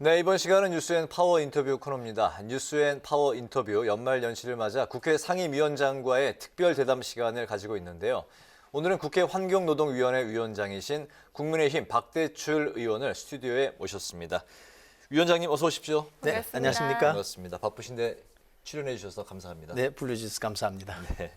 네, 이번 시간은 뉴스앤파워 인터뷰 코너입니다. 뉴스앤파워 인터뷰 연말 연시를 맞아 국회 상임위원장과의 특별 대담 시간을 가지고 있는데요. 오늘은 국회 환경노동위원회 위원장이신 국민의힘 박대출 의원을 스튜디오에 모셨습니다. 위원장님 어서 오십시오. 네, 반갑습니다. 안녕하십니까? 반갑습니다. 바쁘신데 출연해 주셔서 감사합니다. 네, 불러주셔서 감사합니다. 네.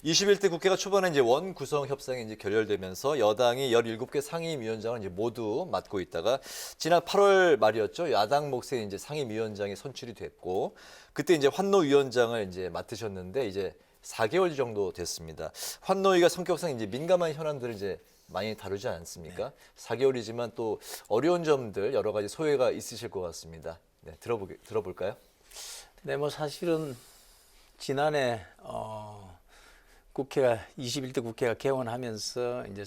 21대 국회가 초반에 이제 원 구성 협상이 이제 결렬되면서 여당이 17개 상임위원장을 이제 모두 맡고 있다가 지난 8월 말이었죠. 야당 몫의 이제 상임위원장이 선출이 됐고 그때 이제 환노위원장을 이제 맡으셨는데 이제 4개월 정도 됐습니다. 환노위가 성격상 이제 민감한 현안들을 이제 많이 다루지 않습니까? 네. 4개월이지만 또 어려운 점들 여러 가지 소회가 있으실 것 같습니다. 네, 들어볼까요? 네, 뭐 사실은 지난해 국회가 21대 국회가 개원하면서 이제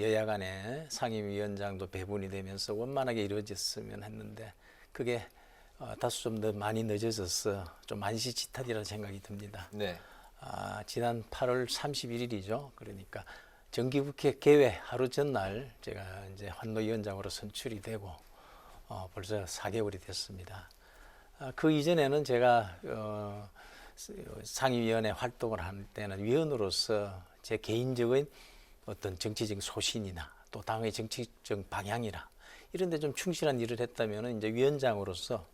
여야 간의 상임위원장도 배분이 되면서 원만하게 이루어졌으면 했는데 그게 다소 좀 더 많이 늦어져서 좀 만시지탄이라는 생각이 듭니다. 네. 지난 8월 31일이죠. 그러니까 정기국회 개회 하루 전날 제가 이제 환노위원장으로 선출이 되고 벌써 4개월이 됐습니다. 그 이전에는 제가 상임위원회 활동을 할 때는 위원으로서 제 개인적인 어떤 정치적 소신이나 또 당의 정치적 방향이나 이런 데 좀 충실한 일을 했다면 이제 위원장으로서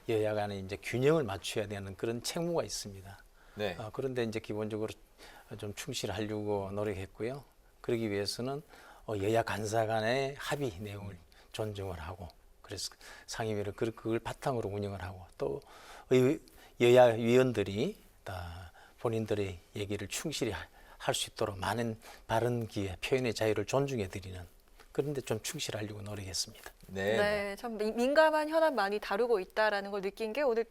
여야 간에 이제 균형을 맞춰야 되는 그런 책무가 있습니다. 네. 그런데 이제 기본적으로 좀 충실하려고 노력했고요. 그러기 위해서는 여야 간사 간의 합의 내용을 존중을 하고 그래서 상임위를 그걸 바탕으로 운영을 하고 또 여야 위원들이 다 본인들의 얘기를 충실히 할 수 있도록 많은 발언 기회, 표현의 자유를 존중해 드리는 그런데 좀 충실하려고 노력했습니다. 네, 참 민감한 현안 많이 다루고 있다라는 걸 느낀 게 오늘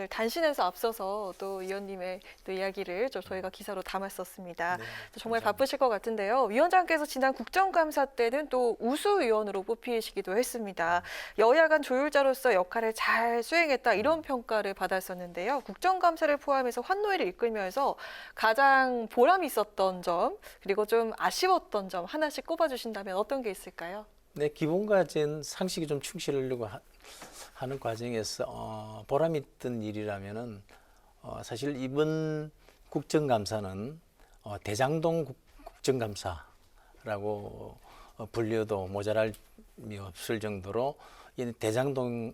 단신에서 앞서서 또 위원님의 또 이야기를 저희가 기사로 담았었습니다. 네, 정말 감사합니다. 바쁘실 것 같은데요. 위원장께서 지난 국정감사 때는 또 우수위원으로 뽑히시기도 했습니다. 여야 간 조율자로서 역할을 잘 수행했다 이런 평가를 받았었는데요. 국정감사를 포함해서 환노위를 이끌면서 가장 보람이 있었던 점 그리고 좀 아쉬웠던 점 하나씩 꼽아주신다면 어떤 게 있을까요? 네, 기본과제는 상식이 좀 충실하려고 하는 과정에서 보람 있던 일이라면은 사실 이번 국정감사는 대장동 국정감사라고 불려도 모자랄 미 없을 정도로 이 대장동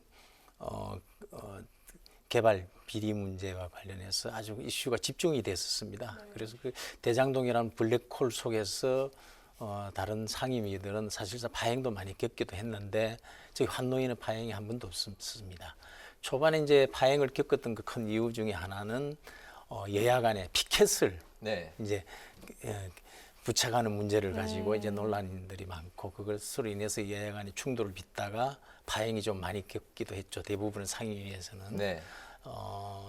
개발 비리 문제와 관련해서 아주 이슈가 집중이 됐었습니다. 네. 그래서 그 대장동이라는 블랙홀 속에서 다른 상임위들은 사실상 파행도 많이 겪기도 했는데 저희 환노위는 파행이 한 번도 없었습니다. 초반에 이제 파행을 겪었던 그 큰 이유 중에 하나는 여야 간의 피켓을 네. 이제 부착하는 문제를 가지고 이제 논란들이 많고 그것으로 인해서 여야 간의 충돌을 빚다가 파행이 좀 많이 겪기도 했죠. 대부분은 상임위에서는. 네.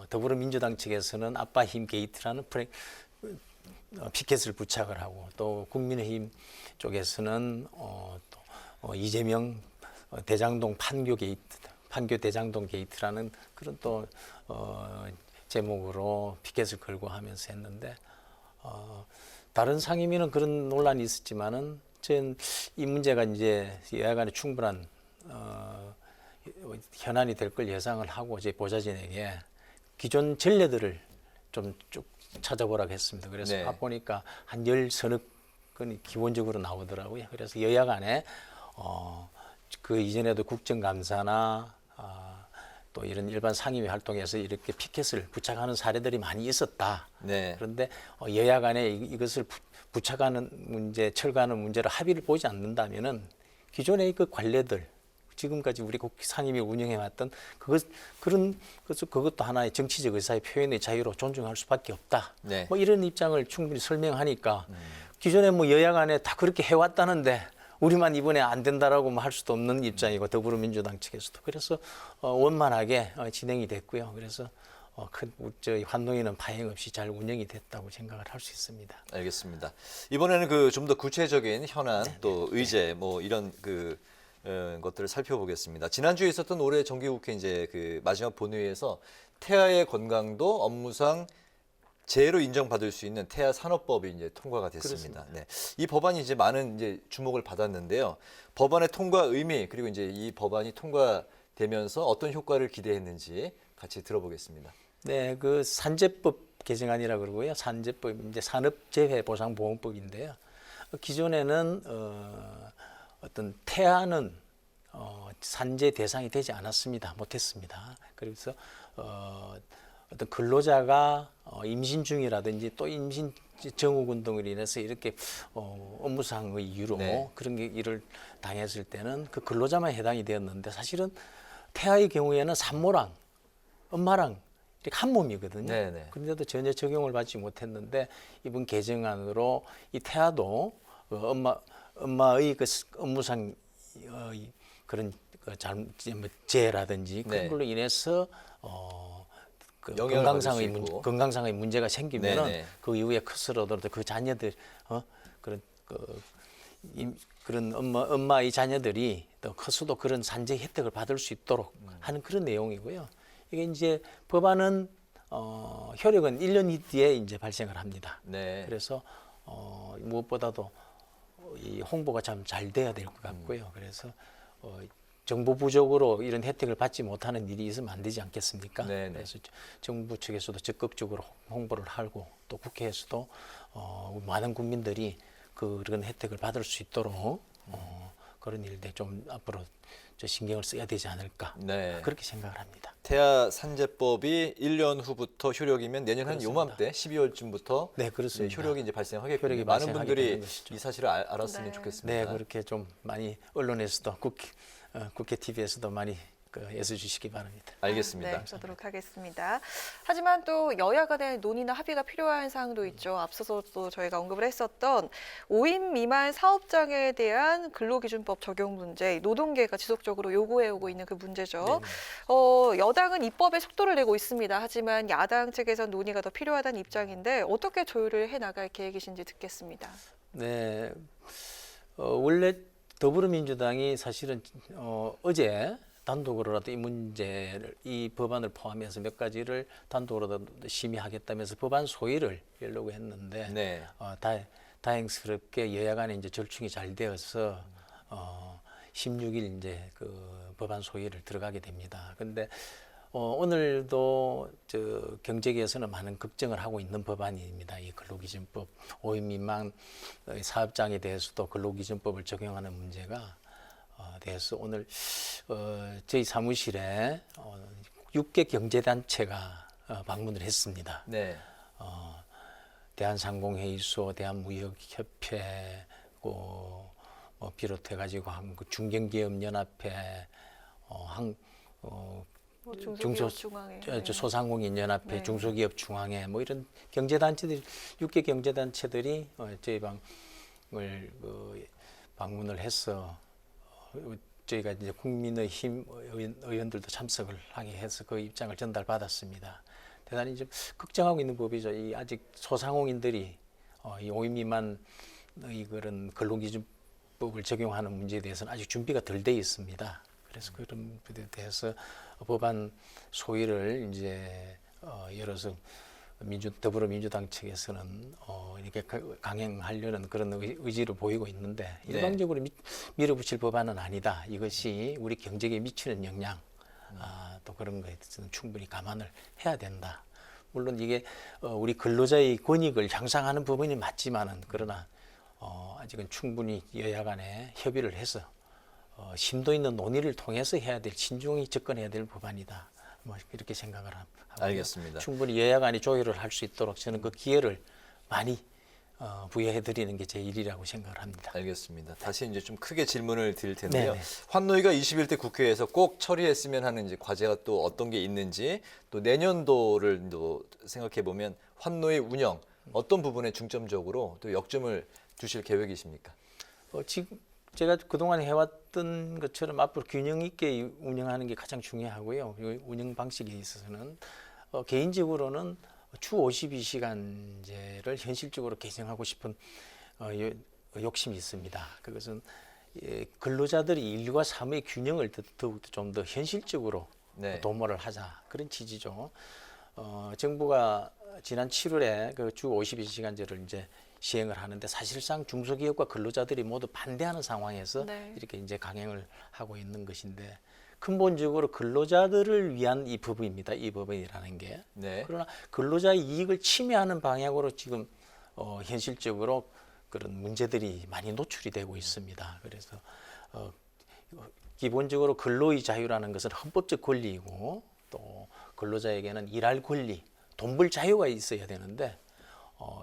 더불어민주당 측에서는 아빠힘 게이트라는 피켓을 부착을 하고 또 국민의힘 쪽에서는 또 이재명 대장동 판교 대장동 게이트라는 그런 또 제목으로 피켓을 걸고 하면서 했는데 다른 상임위는 그런 논란이 있었지만은 전 이 문제가 이제 여야 간에 충분한 현안이 될 걸 예상을 하고 제 보좌진에게 기존 전례들을 좀 쭉 찾아보라고 했습니다. 그래서 네. 보니까 한 10서너 건이 기본적으로 나오더라고요. 그래서 여야 간에 그 이전에도 국정감사나 또 이런 일반 상임위 활동에서 이렇게 피켓을 부착하는 사례들이 많이 있었다. 네. 그런데 여야 간에 이것을 부착하는 문제, 철거하는 문제를 합의를 보지 않는다면은 기존의 그 관례들 지금까지 우리 상임위 운영해왔던 그것도 하나의 정치적 의사의 표현의 자유로 존중할 수밖에 없다. 네. 뭐 이런 입장을 충분히 설명하니까 기존에 뭐 여야 간에 다 그렇게 해왔다는데 우리만 이번에 안 된다라고 할 수도 없는 입장이고 더불어민주당 측에서도 그래서 원만하게 진행이 됐고요. 그래서 저희 환노위는 파행 없이 잘 운영이 됐다고 생각을 할 수 있습니다. 알겠습니다. 이번에는 그 좀 더 구체적인 현안 또 의제 뭐 이런 것들을 살펴보겠습니다. 지난주에 있었던 올해 정기국회 이제 그 마지막 본회의에서 태아의 건강도 업무상 재해로 인정받을 수 있는 태아 산업법이 이제 통과가 됐습니다. 네. 이 법안이 이제 많은 이제 주목을 받았는데요. 법안의 통과 의미 그리고 이제 이 법안이 통과되면서 어떤 효과를 기대했는지 같이 들어보겠습니다. 네, 그 산재법 개정안이라 그러고요. 산재법 이제 산업재해보상보험법인데요. 기존에는 어떤 태아는 산재 대상이 되지 않았습니다. 못했습니다. 그래서 어떤 근로자가 임신 중이라든지 또 임신 정후군 등으로 인해서 이렇게 업무상의 이유로 네. 그런 게 일을 당했을 때는 그 근로자만 해당이 되었는데 사실은 태아의 경우에는 산모랑 엄마랑 이렇게 한 몸이거든요. 네네. 그런데도 전혀 적용을 받지 못했는데 이번 개정안으로 이 태아도 엄마의 그 업무상 그런 재해라든지 그런 네. 걸로 인해서 그 영향을 받을 수 있고. 건강상의 문제가 생기면은 네네. 그 이후에 커서라도 그 자녀들 그런 그런 엄마의 자녀들이 또 커서도 그런 산재 혜택을 받을 수 있도록 하는 그런 내용이고요. 이게 이제 법안은 효력은 1년 뒤에 이제 발생을 합니다. 네. 그래서 무엇보다도 이 홍보가 참 잘 돼야 될 것 같고요. 그래서 정보 부족으로 이런 혜택을 받지 못하는 일이 있으면 안 되지 않겠습니까? 네네. 그래서 정부 측에서도 적극적으로 홍보를 하고 또 국회에서도 많은 국민들이 그런 혜택을 받을 수 있도록 그런 일들 좀 앞으로 신경을 써야 되지 않을까 네. 그렇게 생각을 합니다. 태아 산재법이 1년 후부터 효력이면 내년 한 그렇습니다. 요맘때 12월쯤부터 네, 그렇습니다. 효력이 이제 발생하겠군요. 효력이 많은 발생하게 분들이 되는 것이죠. 이 사실을 알았으면 네. 좋겠습니다. 네, 그렇게 좀 많이 언론에서도 국회 TV에서도 많이 애써 주시기 바랍니다. 알겠습니다. 네, 그러도록 하겠습니다. 하지만 또 여야 간의 논의나 합의가 필요한 사항도 있죠. 앞서서 또 저희가 언급을 했었던 5인 미만 사업장에 대한 근로기준법 적용 문제, 노동계가 지속적으로 요구해오고 있는 그 문제죠. 여당은 입법에 속도를 내고 있습니다. 하지만 야당 측에선 논의가 더 필요하다는 입장인데 어떻게 조율을 해나갈 계획이신지 듣겠습니다. 네, 원래 더불어민주당이 사실은 어제 단독으로라도 이 문제를 이 법안을 포함해서 몇 가지를 단독으로도 심의하겠다면서 법안 소위를 열려고 했는데 네. 다행스럽게 여야 간에 이제 절충이 잘 되어서 16일 이제 그 법안 소위를 들어가게 됩니다. 그런데 오늘도 경제계에서는 많은 걱정을 하고 있는 법안입니다. 이 근로기준법 5인 미만 사업장에 대해서도 근로기준법을 적용하는 문제가 대해서 오늘 저희 사무실에 6개 경제단체가 방문을 했습니다. 네. 대한상공회의소, 대한무역협회, 비롯해가지고 한국중견기업연합회, 중소기업중앙회, 소상공인연합회, 네. 중소기업중앙회 뭐 이런 경제단체들 6개 경제단체들이 저희 방을 방문을 해서 저희가 이제 국민의힘 의원들도 참석을 하게 해서 그 입장을 전달받았습니다. 대단히 좀 걱정하고 있는 법이죠. 이 아직 소상공인들이 이 5인 미만의 그런 근로기준법을 적용하는 문제에 대해서는 아직 준비가 덜 돼 있습니다. 그래서 그런 부분에 대해서 법안 소위를 이제 열어서 더불어민주당 측에서는 이렇게 강행하려는 그런 의지를 보이고 있는데 네. 일방적으로 밀어붙일 법안은 아니다. 이것이 우리 경제에 미치는 영향 또 그런 거에 대해서는 충분히 감안을 해야 된다. 물론 이게 우리 근로자의 권익을 향상하는 부분이 맞지만은 그러나 아직은 충분히 여야 간에 협의를 해서 심도 있는 논의를 통해서 해야 될 신중히 접근해야 될 법안이다. 뭐 이렇게 생각을 하고요. 알겠습니다. 충분히 여야 간에 조율을 할 수 있도록 저는 그 기회를 많이 부여해 드리는 게 제 일이라고 생각을 합니다. 알겠습니다. 다시 이제 좀 크게 질문을 드릴 텐데요. 네네. 환노위가 21대 국회에서 꼭 처리했으면 하는 이제 과제가 또 어떤 게 있는지 또 내년도를 또 생각해 보면 환노위 운영 어떤 부분에 중점적으로 또 역점을 두실 계획이십니까? 지금 제가 그동안 해왔던 것처럼 앞으로 균형 있게 운영하는 게 가장 중요하고요. 운영 방식에 있어서는 개인적으로는 주 52시간제를 현실적으로 개정하고 싶은 욕심이 있습니다. 그것은 근로자들이 일과 삶의 균형을 더욱더 좀 더 현실적으로 네. 도모를 하자 그런 취지죠. 정부가 지난 7월에 그 주 52시간제를 이제 시행을 하는데 사실상 중소기업과 근로자들이 모두 반대하는 상황에서 네. 이렇게 이제 강행을 하고 있는 것인데 근본적으로 근로자들을 위한 이 법입니다. 이 법이라는 게. 네. 그러나 근로자의 이익을 침해하는 방향으로 지금 현실적으로 그런 문제들이 많이 노출이 되고 있습니다. 그래서 기본적으로 근로의 자유라는 것은 헌법적 권리이고 또 근로자에게는 일할 권리, 돈 벌 자유가 있어야 되는데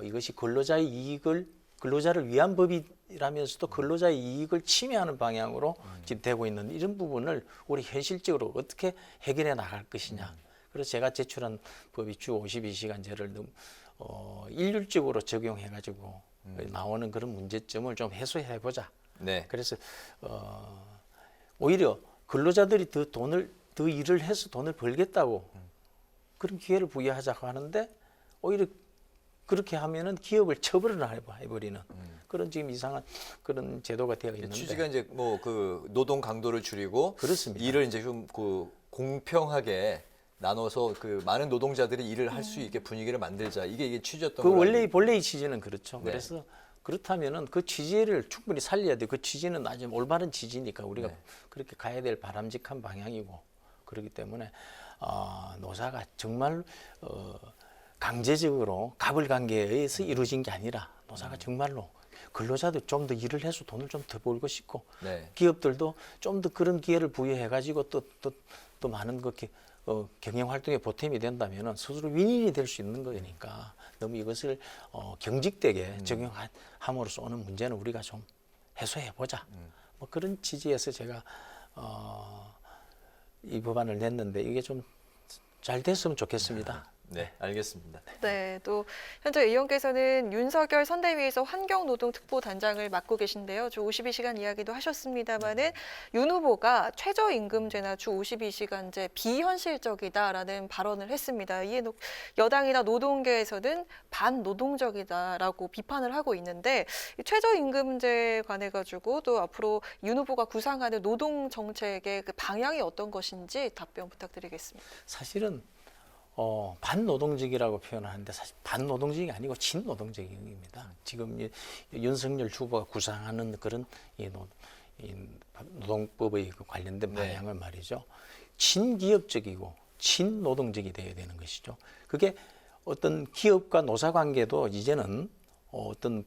이것이 근로자의 이익을 근로자를 위한 법이라면서도 근로자의 이익을 침해하는 방향으로 지금 되고 있는 이런 부분을 우리 현실적으로 어떻게 해결해 나갈 것이냐. 그래서 제가 제출한 법이 주 52시간제를 일률적으로 적용해가지고 나오는 그런 문제점을 좀 해소해 보자. 네. 그래서 오히려 근로자들이 더 일을 해서 돈을 벌겠다고 그런 기회를 부여하자고 하는데 오히려 그렇게 하면은 기업을 처벌을 해버리는 그런 지금 이상한 그런 제도가 되어 있는데 취지가 이제 뭐 그 노동 강도를 줄이고 그렇습니다. 일을 이제 좀 그 공평하게 나눠서 그 많은 노동자들이 일을 할 수 있게 분위기를 만들자. 이게 취지였던 그 거예요. 본래의 취지는 그렇죠. 네. 그래서 그렇다면은 그 취지를 충분히 살려야 돼. 그 취지는 아주 올바른 취지니까 우리가 네. 그렇게 가야 될 바람직한 방향이고 그렇기 때문에 노사가 정말 강제적으로 가불관계에 의해서 이루어진 게 아니라 노사가 정말로 근로자도 좀 더 일을 해서 돈을 좀 더 벌고 싶고 네. 기업들도 좀 더 그런 기회를 부여해 가지고 또 많은 그렇게 경영 활동에 보탬이 된다면은 스스로 윈윈이 될 수 있는 거니까 너무 이것을 경직되게 적용함으로써 오는 문제는 우리가 좀 해소해 보자. 뭐 그런 취지에서 제가 이 법안을 냈는데 이게 좀 잘 됐으면 좋겠습니다. 네, 알겠습니다. 네, 또 현재 의원께서는 윤석열 선대위에서 환경노동특보단장을 맡고 계신데요. 주 52시간 이야기도 하셨습니다마는 윤 후보가 최저임금제나 주 52시간제 비현실적이다라는 발언을 했습니다. 이에 여당이나 노동계에서는 반노동적이다라고 비판을 하고 있는데 이 최저임금제에 관해 가지고 또 앞으로 윤 후보가 구상하는 노동 정책의 그 방향이 어떤 것인지 답변 부탁드리겠습니다. 사실은 반노동적이라고 표현하는데 사실 반노동적이 아니고 친노동적입니다. 지금 윤석열 후보가 구상하는 그런 이 노동법의 그 관련된 네. 방향을 말이죠. 친기업적이고 친노동적이 되어야 되는 것이죠. 그게 어떤 기업과 노사 관계도 이제는 어떤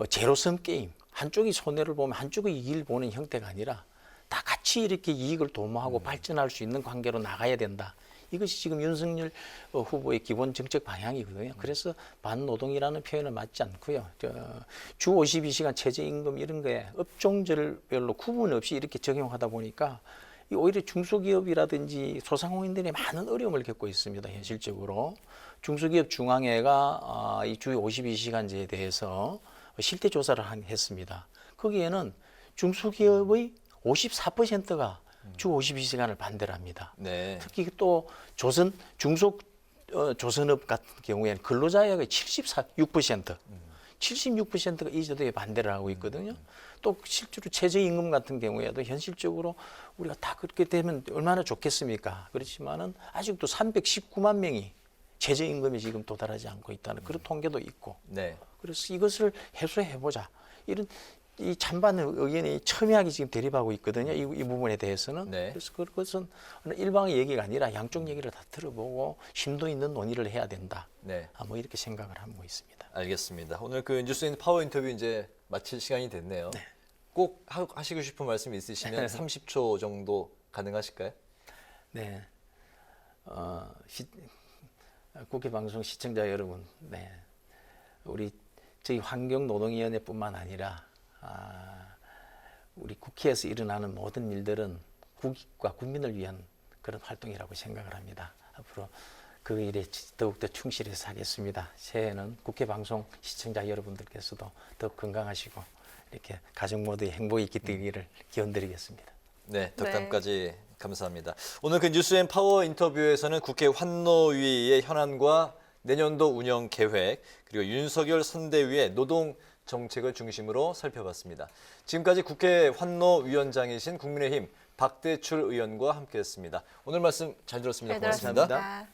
제로섬 게임, 한쪽이 손해를 보면 한쪽의 이익을 보는 형태가 아니라 다 같이 이렇게 이익을 도모하고 발전할 수 있는 관계로 나가야 된다. 이것이 지금 윤석열 후보의 기본 정책 방향이거든요. 그래서 반노동이라는 표현은 맞지 않고요. 주 52시간 최저임금 이런 거에 업종별로 구분 없이 이렇게 적용하다 보니까 오히려 중소기업이라든지 소상공인들이 많은 어려움을 겪고 있습니다. 현실적으로. 중소기업 중앙회가 이 주 52시간제에 대해서 실태 조사를 했습니다. 거기에는 중소기업의 54%가 주 52시간을 반대를 합니다. 네. 특히 또 조선업 같은 경우에는 근로자의 76%, 76%가 이 제도에 반대를 하고 있거든요. 또 실제로 최저임금 같은 경우에도 현실적으로 우리가 다 그렇게 되면 얼마나 좋겠습니까? 그렇지만은 아직도 319만 명이 최저임금에 지금 도달하지 않고 있다는 그런 통계도 있고. 네. 그래서 이것을 해소해 보자. 이런 이 찬반 의견이 첨예하게 지금 대립하고 있거든요. 이 부분에 대해서는. 네. 그래서 그것은 일방의 얘기가 아니라 양쪽 얘기를 다 들어보고 심도 있는 논의를 해야 된다. 네. 뭐 이렇게 생각을 하고 있습니다. 알겠습니다. 오늘 그 뉴스인 파워 인터뷰 이제 마칠 시간이 됐네요. 네. 꼭 하시고 싶은 말씀 있으시면 30초 정도 가능하실까요? 네. 국회 방송 시청자 여러분, 네. 저희 환경노동위원회뿐만 아니라 우리 국회에서 일어나는 모든 일들은 국익과 국민을 위한 그런 활동이라고 생각을 합니다. 앞으로 그 일에 더욱더 충실해서 하겠습니다. 새해에는 국회 방송 시청자 여러분들께서도 더 건강하시고 이렇게 가족 모두의 행복이 깃들기를 기원드리겠습니다. 네, 덕담까지 감사합니다. 오늘 그 뉴스앤 파워 인터뷰에서는 국회 환노위의 현안과 내년도 운영 계획 그리고 윤석열 선대위의 노동 정책을 중심으로 살펴봤습니다. 지금까지 국회 환노위원장이신 국민의힘 박대출 의원과 함께했습니다. 오늘 말씀 잘 들었습니다. 잘 고맙습니다. 들었습니다.